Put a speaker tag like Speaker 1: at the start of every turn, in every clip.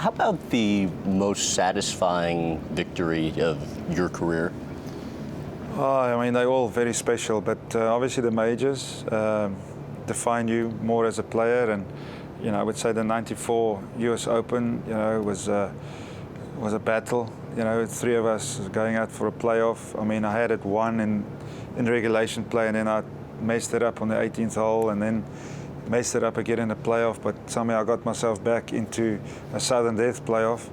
Speaker 1: How about the most satisfying victory of your career?
Speaker 2: Oh, I mean, they're all very special, but obviously the majors define you more as a player. And I would say the '94 U.S. Open, was a battle. Three of us going out for a playoff. I mean, I had it won in regulation play, and then I messed it up on the 18th hole, and then messed it up again in the playoff. But somehow I got myself back into a sudden death playoff.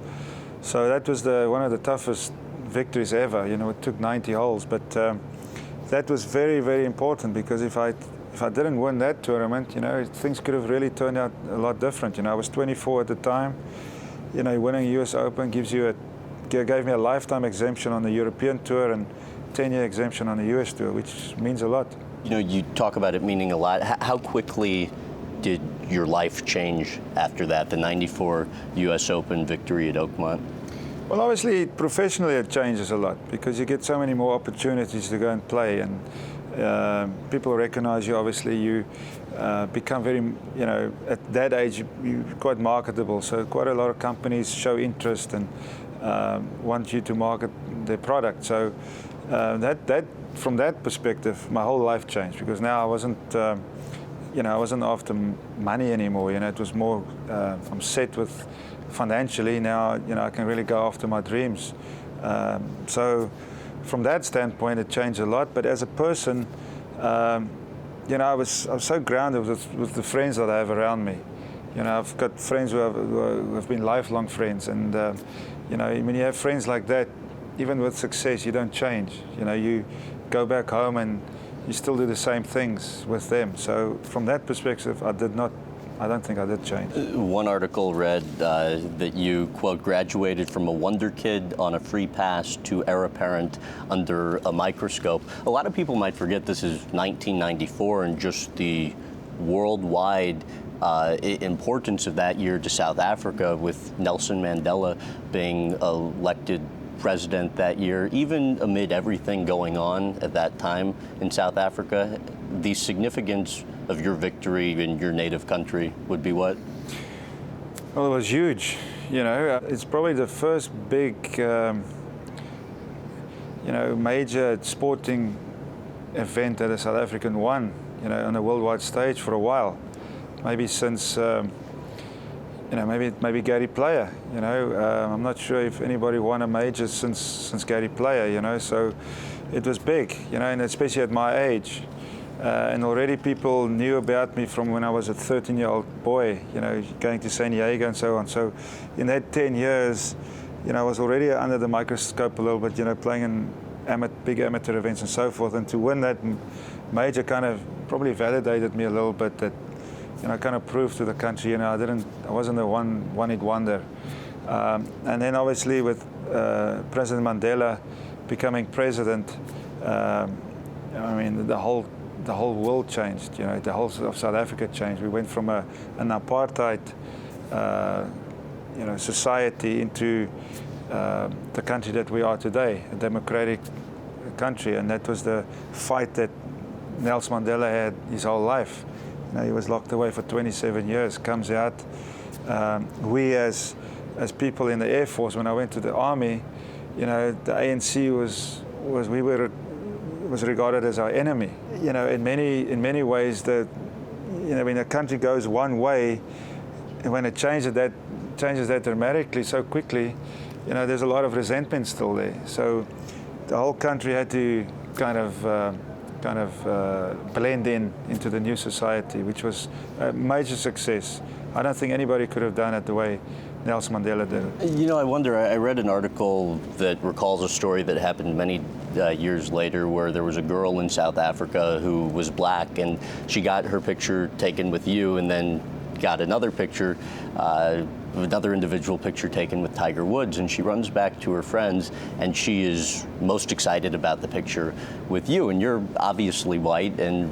Speaker 2: So that was one of the toughest victories ever. It took 90 holes, but that was very, very important, because if I didn't win that tournament, things could have really turned out a lot different. I was 24 at the time. Winning a U.S. Open gave me a lifetime exemption on the European Tour and 10-year exemption on the U.S. Tour, which means a lot.
Speaker 1: You talk about it meaning a lot. How quickly did your life change after that, the '94 U.S. Open victory at Oakmont?
Speaker 2: Well, obviously, professionally it changes a lot, because you get so many more opportunities to go and play, and people recognize you. Obviously, you become very, at that age, you're quite marketable. So quite a lot of companies show interest and want you to market their product. So from that perspective, my whole life changed, because now I wasn't, I wasn't after money anymore. It was more, I'm set with financially now. I can really go after my dreams. So from that standpoint, it changed a lot. But as a person, I was so grounded with the friends that I have around me. I've got friends who have been lifelong friends, and when you have friends like that, even with success, you don't change. You go back home and you still do the same things with them. So from that perspective, I don't think I did change.
Speaker 1: One article read that you, quote, graduated from a wonder kid on a free pass to heir apparent under a microscope. A lot of people might forget this is 1994, and just the worldwide importance of that year to South Africa, with Nelson Mandela being elected president that year. Even amid everything going on at that time in South Africa, the significance of your victory in your native country would be what?
Speaker 2: Well, it was huge. It's probably the first big, major sporting event that a South African won, on a worldwide stage for a while. Maybe since, maybe Gary Player. I'm not sure if anybody won a major since Gary Player. So it was big, and especially at my age. And already people knew about me from when I was a 13-year-old boy, going to San Diego and so on. So in that 10 years, I was already under the microscope a little bit, playing in big amateur events and so forth. And to win that major kind of probably validated me a little bit, that, kind of proved to the country, I wasn't a one-hit wonder. And then obviously with President Mandela becoming president, the whole world changed. The whole of South Africa changed. We went from an apartheid, society into the country that we are today, a democratic country, and that was the fight that Nelson Mandela had his whole life. He was locked away for 27 years. Comes out. We as people in the Air Force, when I went to the Army, the ANC was regarded as our enemy. In many ways, when a country goes one way, and when it changes that dramatically so quickly, there's a lot of resentment still there. So the whole country had to kind of blend into the new society, which was a major success. I don't think anybody could have done it the way Nelson Mandela did it.
Speaker 1: I wonder, I read an article that recalls a story that happened many years later, where there was a girl in South Africa who was black, and she got her picture taken with you, and then got another picture, another individual picture taken with Tiger Woods, and she runs back to her friends, and she is most excited about the picture with you, and you're obviously white, and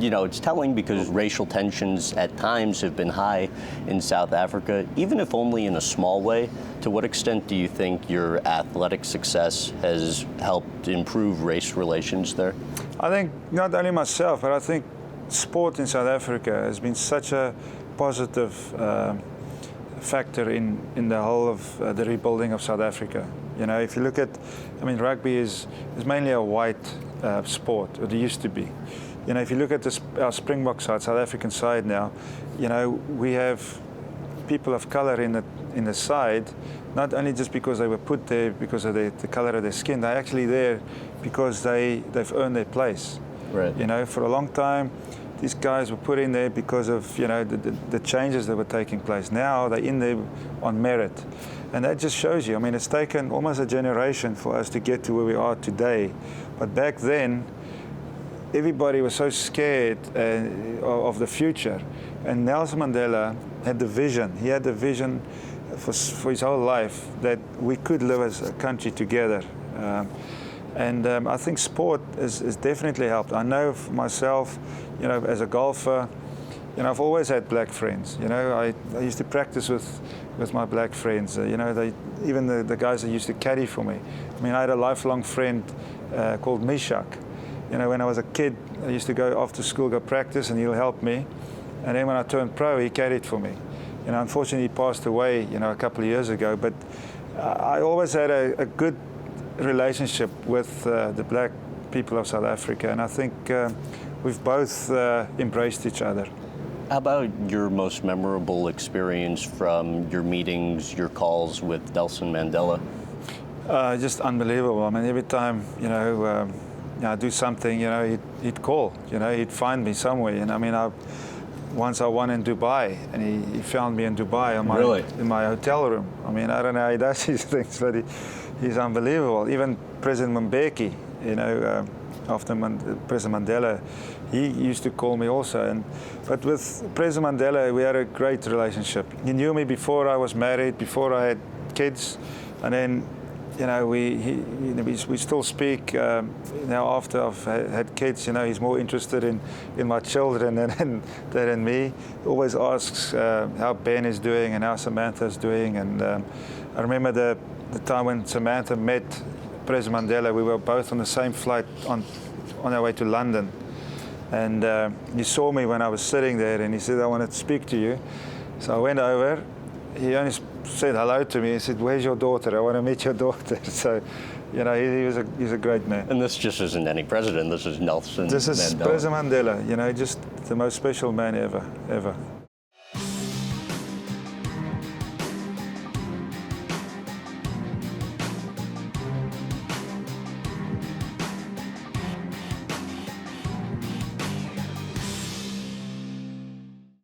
Speaker 1: it's telling, because racial tensions at times have been high in South Africa, even if only in a small way. To what extent do you think your athletic success has helped improve race relations there?
Speaker 2: I think not only myself, but I think sport in South Africa has been such a positive factor in the whole of the rebuilding of South Africa. You know, if you look at, I mean, rugby is mainly a white sport, or it used to be. You know, if you look at our Springbok side, South African side now, you know, we have people of color in the side, not only just because they were put there because of the color of their skin, they're actually there because they've earned their place.
Speaker 1: Right.
Speaker 2: You know, for a long time, these guys were put in there because of, you know, the changes that were taking place. Now they're in there on merit. And that just shows you, I mean, it's taken almost a generation for us to get to where we are today. But back then, everybody was so scared of the future. And Nelson Mandela had the vision. He had the vision for his whole life that we could live as a country together. I think sport has definitely helped. I know for myself, you know, as a golfer, you know, I've always had black friends. You know, I used to practice with my black friends. You know, even the guys that used to caddy for me. I mean, I had a lifelong friend called Mishak. You know, when I was a kid, I used to go after school, go practice, and he'll help me. And then when I turned pro, he caddied for me. You know, unfortunately, he passed away, you know, a couple of years ago. But I always had a good relationship with the black people of South Africa, and I think we've both embraced each other.
Speaker 1: How about your most memorable experience from your meetings, your calls with Nelson Mandela?
Speaker 2: Just unbelievable. I mean, every time, you know, I do something, you know, he'd call, you know, he'd find me somewhere. And I mean, once I won in Dubai, and he found me in Dubai in my hotel room. I mean, I don't know how he does these things, but he's unbelievable. Even President Mbeki, you know, after President Mandela, he used to call me also. But with President Mandela, we had a great relationship. He knew me before I was married, before I had kids, and then, you know, we still speak now after I've had kids. You know, he's more interested in my children than in me. He always asks how Ben is doing and how Samantha's doing. And I remember the time when Samantha met President Mandela. We were both on the same flight on our way to London. And he saw me when I was sitting there, and he said, "I want to speak to you." So I went over. He only said hello to me. He said, "Where's your daughter? I want to meet your daughter." So, you know, he's a great man.
Speaker 1: And this just isn't any president. This is Nelson Mandela.
Speaker 2: This is President Mandela. You know, just the most special man ever.